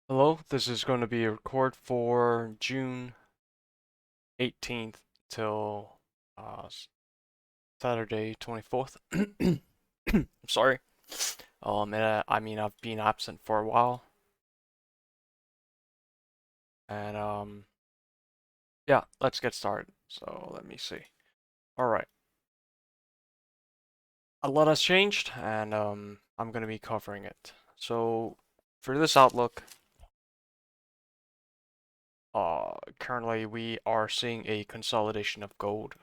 Hello, this is going to be a record for June 18th till Saturday 24th. I'm sorry. I've been absent for a while, and yeah, let's get started. So let me see. All right, a lot has changed, and I'm going to be covering it. So for this outlook, currently we are seeing a consolidation of gold.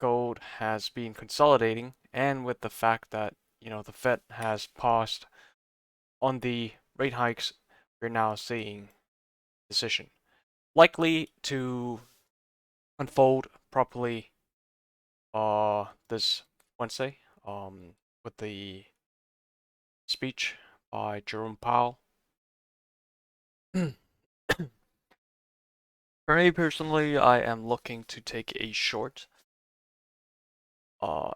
Gold has been consolidating, and with the fact that the Fed has paused on the rate hikes, we're now seeing decision likely to unfold properly this Wednesday with the speech by Jerome Powell. For me personally, I am looking to take a short,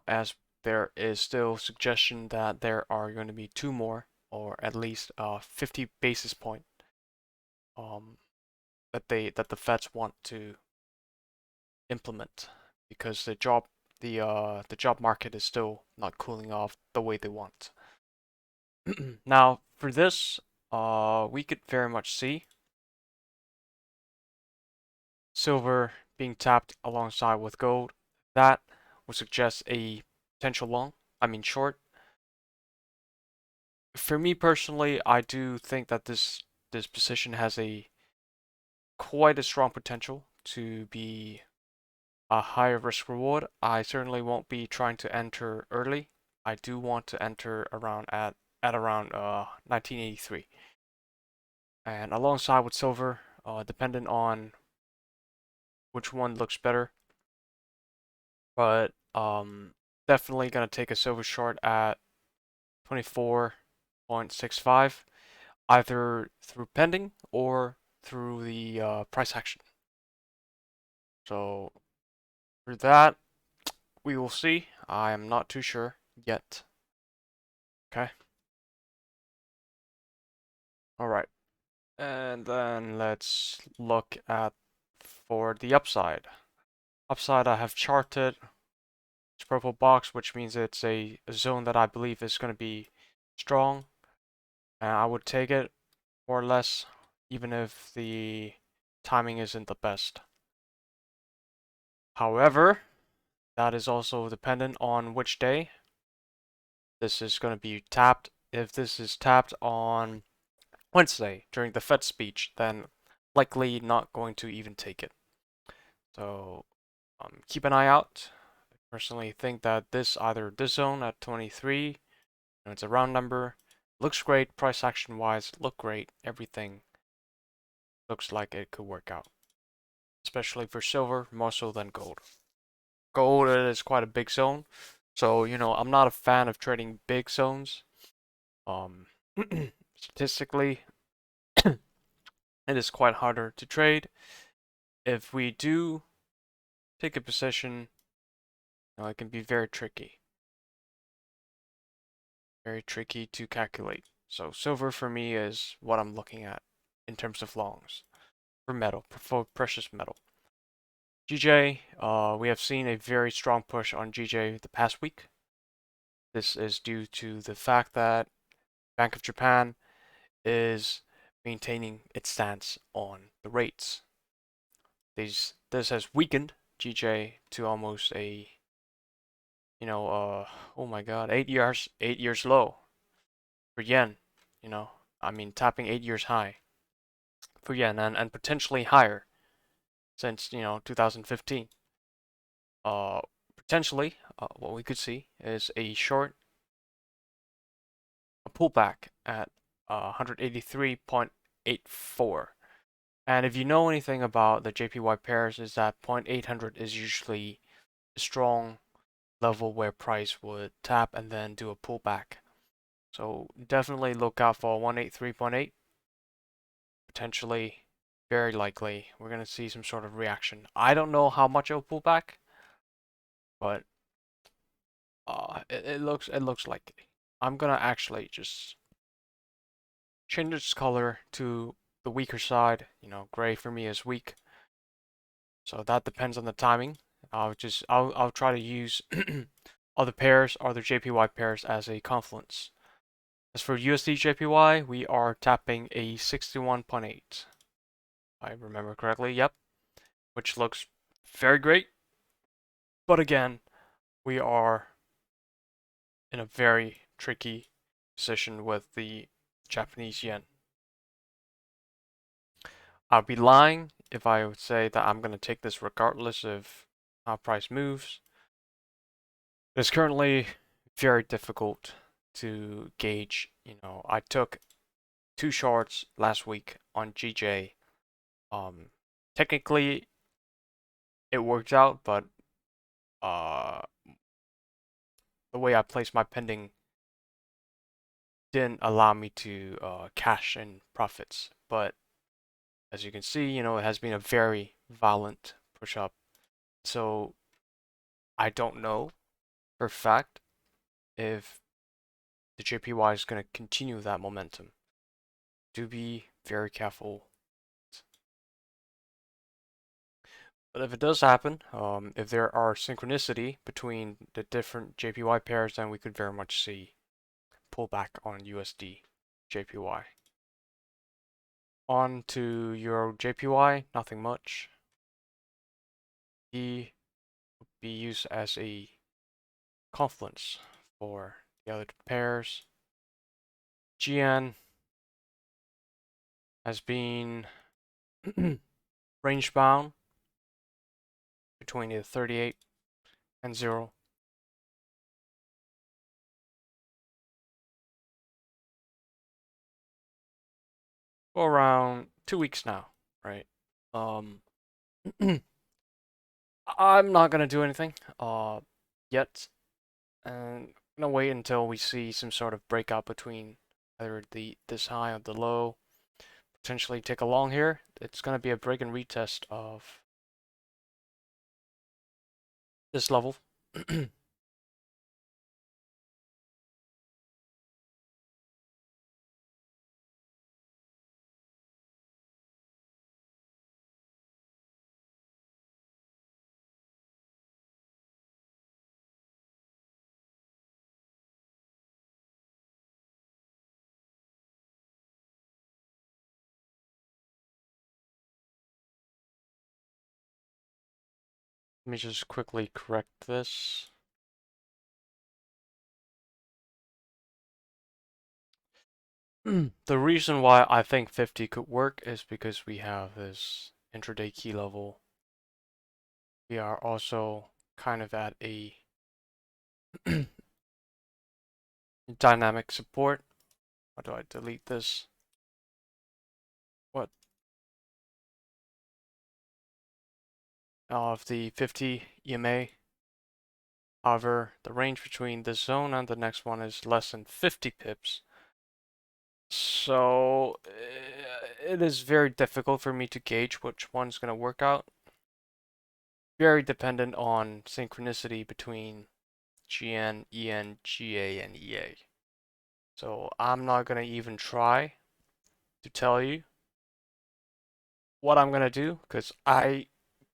as there is still suggestion that there are going to be two more, or at least 50 basis point um, that the Feds want to implement because the job market is still not cooling off the way they want. Now, for this, we could very much see silver being tapped alongside with gold. That would suggest a potential long, short. For me personally, I do think that this position has a quite a strong potential to be a higher risk reward. I certainly won't be trying to enter early. I do want to enter around at around 1983, and alongside with silver, dependent on which one looks better, but definitely gonna take a silver short at 24.65, either through pending or through the price action. So for that, we will see. I am not too sure yet. Okay. All right. And then let's look at for the upside. Upside, I have charted this purple box, which means it's a zone that I believe is going to be strong. And I would take it more or less, even if the timing isn't the best. However, that is also dependent on which day this is going to be tapped. If this is tapped on Wednesday during the Fed speech, then likely not going to even take it. So keep an eye out. I personally think that either this zone at 23, it's a round number, looks great, price action wise, look great, everything looks like it could work out. Especially for silver, more so than gold. Gold is quite a big zone, so I'm not a fan of trading big zones. Um, Statistically, it is quite harder to trade. If we do take a position, it can be very tricky to calculate. So silver for me is what I'm looking at in terms of longs for metal, for precious metal. GJ, we have seen a very strong push on GJ the past week. This is due to the fact that Bank of Japan is maintaining its stance on the rates. This has weakened GJ to almost a oh my god, 8 years low for yen. Tapping 8 years high for yen and potentially higher since 2015. Uh, Potentially, what we could see is a pullback at 183.84. And if you know anything about the JPY pairs, is that 0.800 is usually a strong level where price would tap and then do a pullback. So definitely look out for 183.8. Potentially, very likely, we're going to see some sort of reaction. I don't know how much it'll pull back, but it looks likely. I'm gonna actually just change its color to the weaker side. Gray for me is weak, so that depends on the timing. I'll try to use other JPY pairs as a confluence. As for USD JPY, we are tapping a 61.8. I remember correctly, yep, which looks very great. But again, we are in a very tricky position with the Japanese yen. I'd be lying if I would say that I'm going to take this regardless of how price moves. It's currently very difficult to gauge. I took 2 shorts last week on GJ. Technically, it worked out, but uh, the way I placed my pending didn't allow me to cash in profits. But as you can see, it has been a very violent push up. So I don't know for a fact if the JPY is going to continue that momentum. Do be very careful. But if it does happen, if there are synchronicity between the different JPY pairs, then we could very much see pullback on USD JPY. On to Euro JPY, nothing much. E would be used as a confluence for the other pairs. GN has been range bound between the 38 and 0. For around 2 weeks now, right? I'm not gonna do anything yet, and I'm gonna wait until we see some sort of breakout between either this high or the low. Potentially take a long here. It's gonna be a break and retest of this level. Let me just quickly correct this. The reason why I think 50 could work is because we have this intraday key level. We are also kind of at a dynamic support. How do I delete this? What? Of the 50 EMA. However, the range between this zone and the next one is less than 50 pips. So it is very difficult for me to gauge which one's going to work out. Very dependent on synchronicity between GN, EN, GA, and EA. So I'm not going to even try to tell you what I'm going to do because I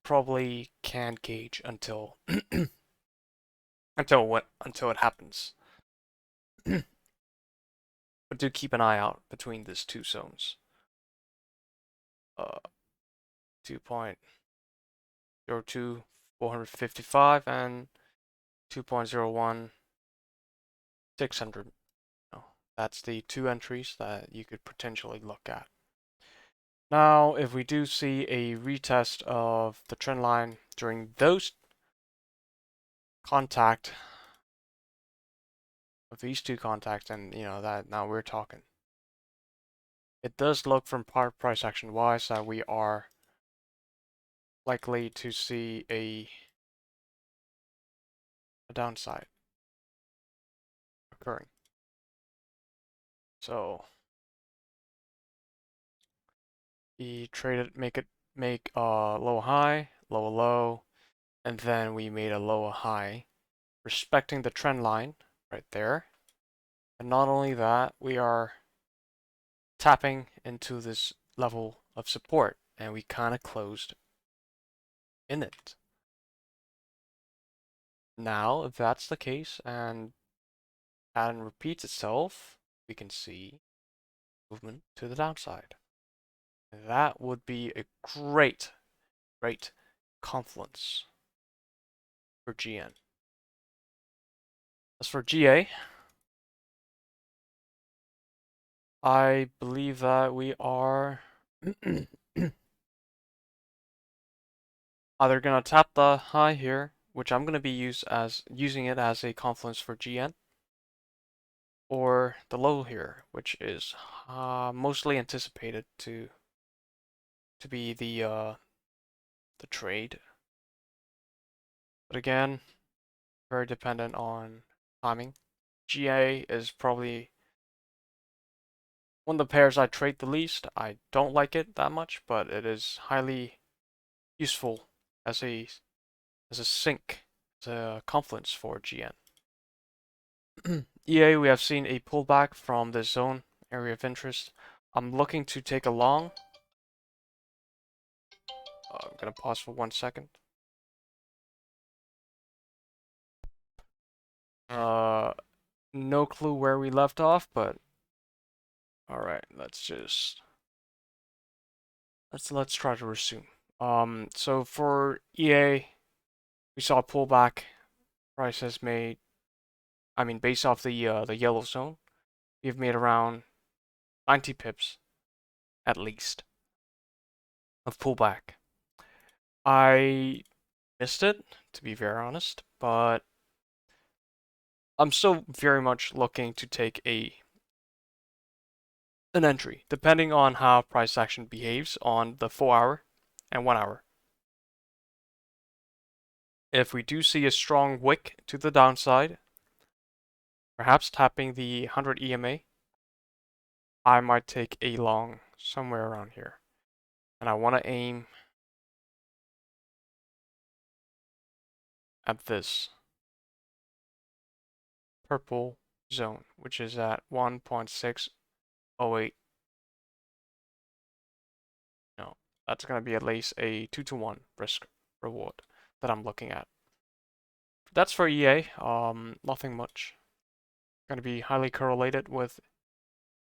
probably can't gauge until until it happens. But do keep an eye out between these two zones. 2.02 455 and 2.01 600. That's the two entries that you could potentially look at. Now, if we do see a retest of the trend line during those contact of these two contacts, and that now we're talking. It does look from price action wise that we are likely to see a downside occurring. So we traded make low high, low low, and then we made a low high, respecting the trend line right there. And not only that, we are tapping into this level of support, and we kind of closed in it. Now, if that's the case and pattern repeats itself, we can see movement to the downside. That would be a great confluence for GN. As for GA, I believe that we are either gonna tap the high here, which I'm gonna be using it as a confluence for GN, or the low here, which is mostly anticipated to be the trade. But again, very dependent on timing. GA is probably one of the pairs I trade the least. I don't like it that much, but it is highly useful as a sink, as a confluence for GN. EA, we have seen a pullback from the zone area of interest. I'm looking to take a long. I'm gonna pause for 1 second. No clue where we left off, but all right, let's try to resume. So for EA, we saw a pullback. Price has made, I mean, based off the yellow zone, we've made around 90 pips at least of pullback. I missed it, to be very honest, but I'm still very much looking to take an entry, depending on how price action behaves on the 4-hour and 1-hour. If we do see a strong wick to the downside, perhaps tapping the 100 EMA, I might take a long somewhere around here. And I want to aim at this purple zone, which is at 1.608. No, that's going to be at least a 2-to-1 risk reward that I'm looking at. That's for EA. Nothing much. Going to be highly correlated with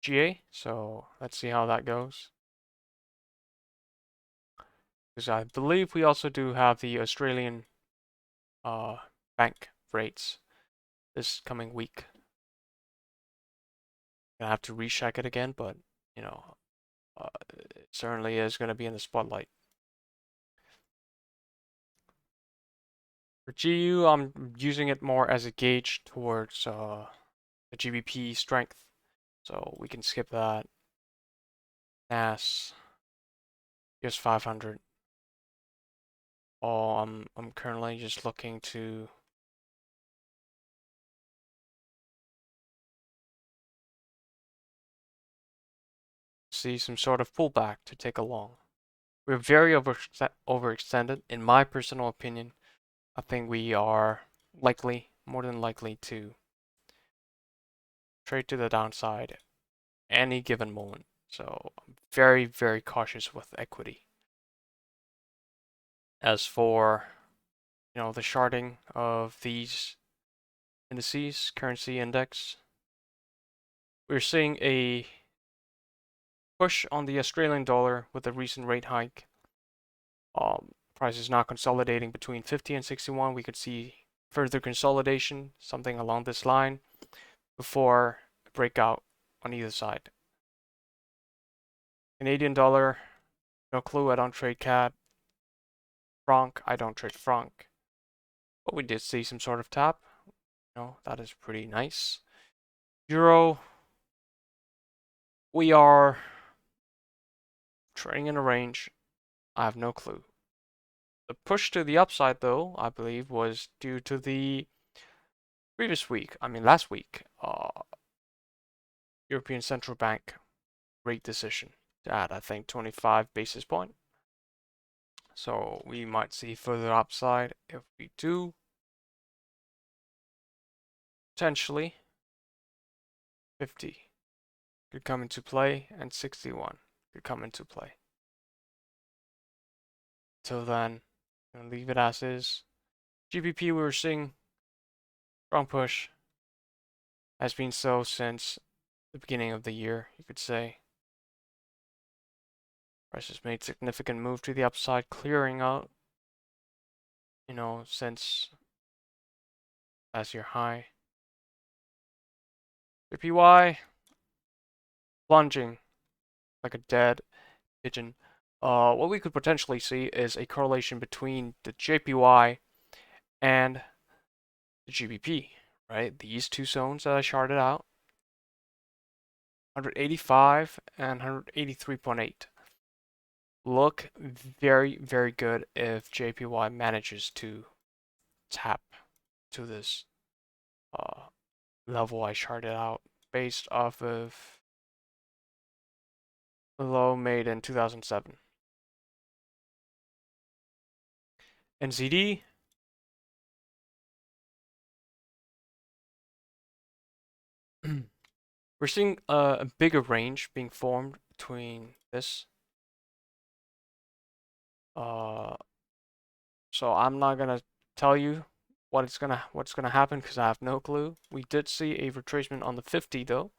GA, so let's see how that goes. Because I believe we also do have the Australian bank rates this coming week. Gonna have to recheck it again, but you know, it certainly is going to be in the spotlight. For GU, I'm using it more as a gauge towards the GBP strength, so we can skip that. NAS, US 500. Oh, I'm currently just looking to see some sort of pullback to take a long. We're very overextended, in my personal opinion. I think we are likely, more than likely, to trade to the downside any given moment. So I'm very cautious with equity. As for the sharding of these indices, currency index, we're seeing a push on the Australian dollar with the recent rate hike. Price is now consolidating between 50 and 61. We could see further consolidation, something along this line, before a breakout on either side. Canadian dollar, no clue. I don't trade CAD. Franc, I don't trade franc. But we did see some sort of tap. That is pretty nice. Euro, we are trading in a range. I have no clue. The push to the upside, though, I believe, was due to the last week, European Central Bank rate decision to add, I think, 25 basis point. So we might see further upside if we do. Potentially 50. could come into play, and 61 could come into play. Till then, I'm gonna leave it as is. GBP, we were seeing strong push, has been so since the beginning of the year, you could say. Price has made significant move to the upside, clearing out, since last year high. JPY plunging like a dead pigeon. What we could potentially see is a correlation between the JPY and the GBP, right? These two zones that I charted out, 185 and 183.8. Look very, very good if JPY manages to tap to this level I charted out based off of the low made in 2007. NZD, we're seeing a bigger range being formed between this. So I'm not gonna tell you what's gonna happen because I have no clue. We did see a retracement on the 50 though.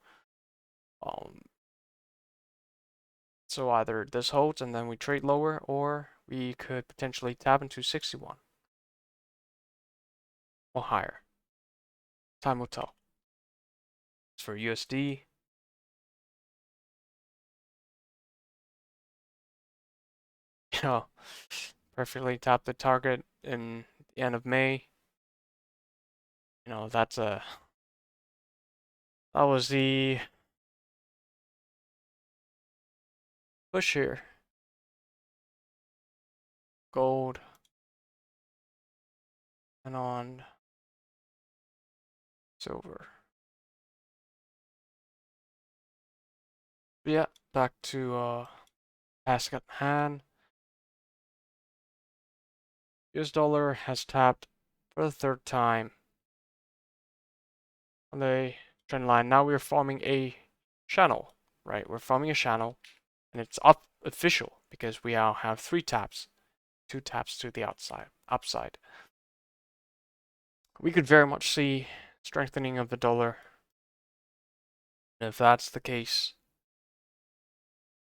So either this holds and then we trade lower, or we could potentially tap into 61 or higher. Time will tell. As for USD, perfectly tapped the target in the end of May. That was the push here. Gold and on silver. But yeah, back to task at hand. US dollar has tapped for the third time on the trend line. Now we're forming a channel, right? We're forming a channel, and it's official because we now have 3 taps, 2 taps to the upside. We could very much see strengthening of the dollar. And if that's the case,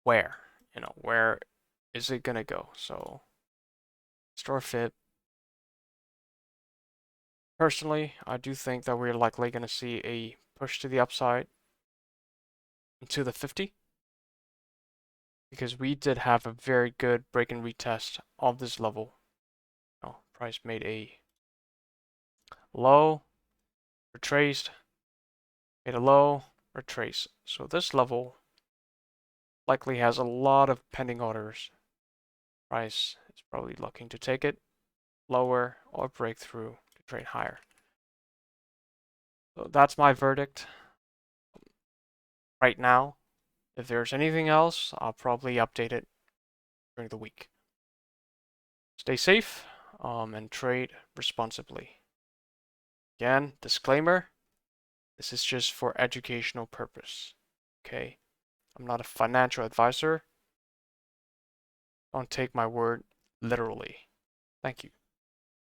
where? Where is it gonna go? So, store fit. Personally, I do think that we're likely gonna see a push to the upside into the 50. Because we did have a very good break and retest of this level. Price made a low, retraced, made a low, retrace. So this level likely has a lot of pending orders. Price is probably looking to take it lower or break through to trade higher. So that's my verdict right now. If there's anything else, I'll probably update it during the week. Stay safe and trade responsibly. Again, disclaimer, this is just for educational purpose. Okay? I'm not a financial advisor. Don't take my word literally. Thank you.